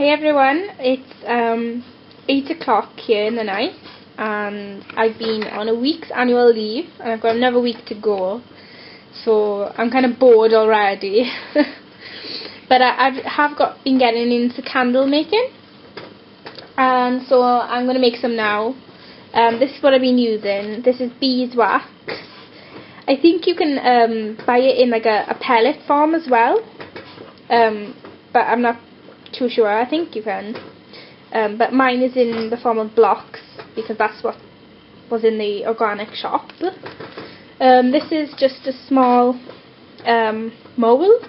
Hey everyone, it's 8 o'clock here in the night and I've been on a week's annual leave and I've got another week to go, so I'm kind of bored already. But I have been getting into candle making, and so I'm going to make some now. This is what I've been using. This is beeswax. I think you can buy it in like a pellet form as well, but I'm not too sure. I think you can, but mine is in the form of blocks because that's what was in the organic shop. This is just a small mold,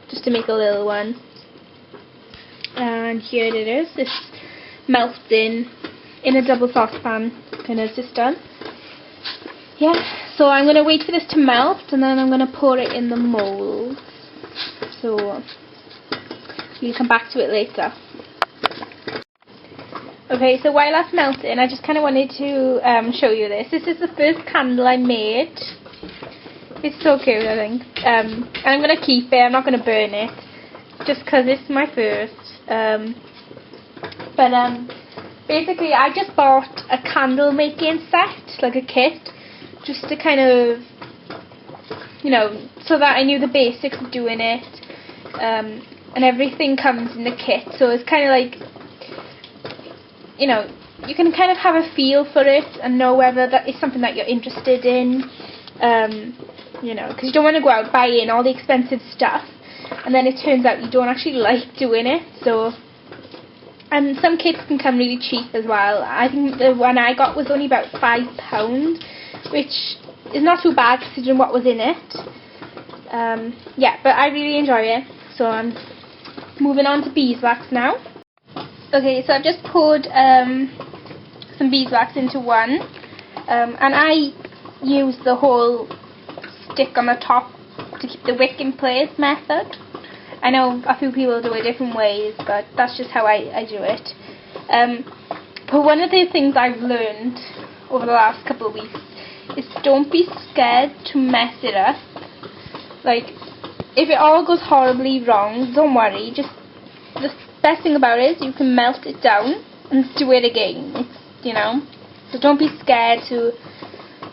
just to make a little one, and here it is. This melts in a double saucepan, and it's just done. Yeah, so I'm going to wait for this to melt and then I'm going to pour it in the mold, so we'll come back to it later. Okay, so while that's melting, I just kind of wanted to show you this. This is the first candle I made. It's so cute, I think. And I'm going to keep it. I'm not going to burn it, just because it's my first. Basically, I just bought a candle making set, like a kit, just to kind of, you know, so that I knew the basics of doing it. And everything comes in the kit, so it's kind of like, you know, you can kind of have a feel for it and know whether that is something that you're interested in. You know, because you don't want to go out buying all the expensive stuff and then it turns out you don't actually like doing it. So, and some kits can come really cheap as well. I think the one I got was only about £5, which is not too bad considering what was in it. Yeah, but I really enjoy it. So I'm moving on to beeswax now. Okay, so I've just poured some beeswax into one, and I use the whole stick on the top to keep the wick in place method. I know a few people do it different ways, but that's just how I do it. But one of the things I've learned over the last couple of weeks is don't be scared to mess it up. Like, if it all goes horribly wrong, don't worry. Just the best thing about it is you can melt it down and do it again. It's, you know, so don't be scared to,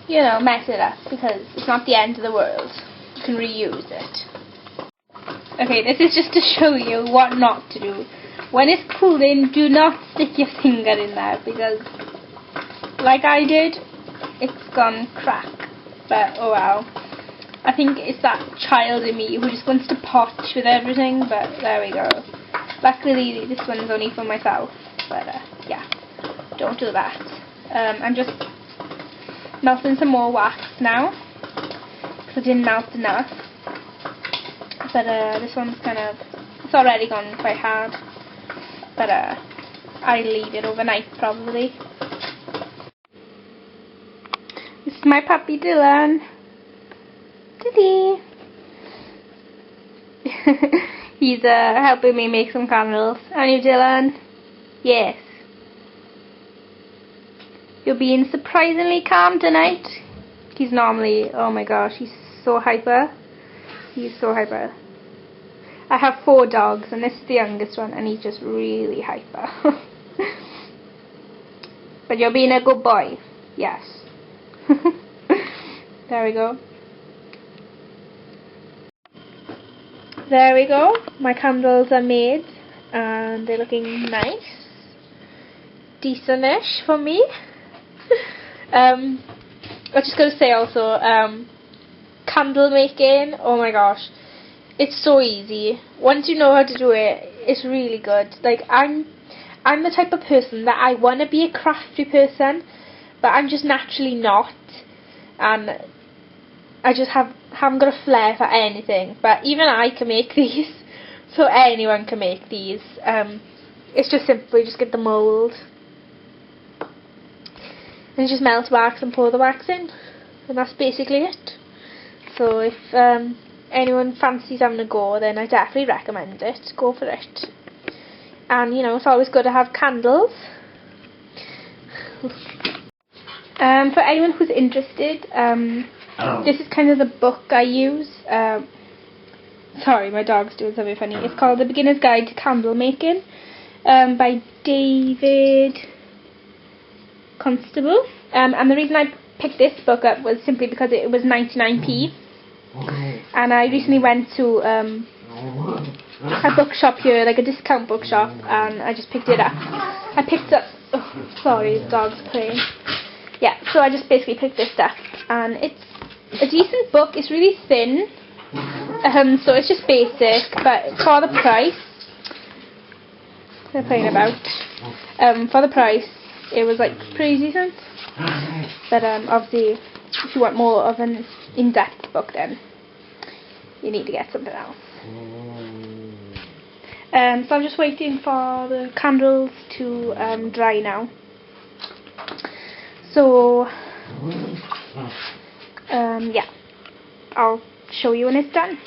you know, mess it up, because it's not the end of the world. You can reuse it. Okay, this is just to show you what not to do. When it's cooling, do not stick your finger in there, because like I did, it's gone crack. But oh well. I think it's that child in me who just wants to potch with everything, but there we go. Luckily this one's only for myself, but yeah, don't do that. I'm just melting some more wax now, because I didn't melt enough. But this one's kind of, it's already gone quite hard, but I'll leave it overnight probably. This is my puppy Dylan. Diddy. He's helping me make some candles. Aren't you, Dylan? Yes. You're being surprisingly calm tonight. He's normally, oh my gosh, he's so hyper. He's so hyper. I have 4 dogs and this is the youngest one and he's just really hyper. But you're being a good boy. Yes. There we go. There we go. My candles are made and they're looking nice. Decent-ish for me. I was just going to say also, candle making, oh my gosh, it's so easy. Once you know how to do it, it's really good. Like, I'm the type of person that I want to be a crafty person, but I'm just naturally not, and I just haven't got a flair for anything. But even I can make these, so anyone can make these. It's just simple. You just get the mould and you just melt wax and pour the wax in, and that's basically it. So if anyone fancies having a go, then I definitely recommend it. Go for it. And you know, it's always good to have candles. For anyone who's interested, this is kind of the book I use. Sorry, my dog's doing something funny. It's called The Beginner's Guide to Candle Making. by David Constable. And the reason I picked this book up was simply because it was 99p. And I recently went to a bookshop here, like a discount bookshop, and I just picked it up. I picked up, oh, sorry, the dog's playing. Yeah, so I just basically picked this up, and it's a decent book. It's really thin, so it's just basic, but for the price, they're playing about, for the price, it was like pretty decent. But obviously, if you want more of an in-depth book, then you need to get something else. So I'm just waiting for the candles to dry now. So yeah, I'll show you when it's done.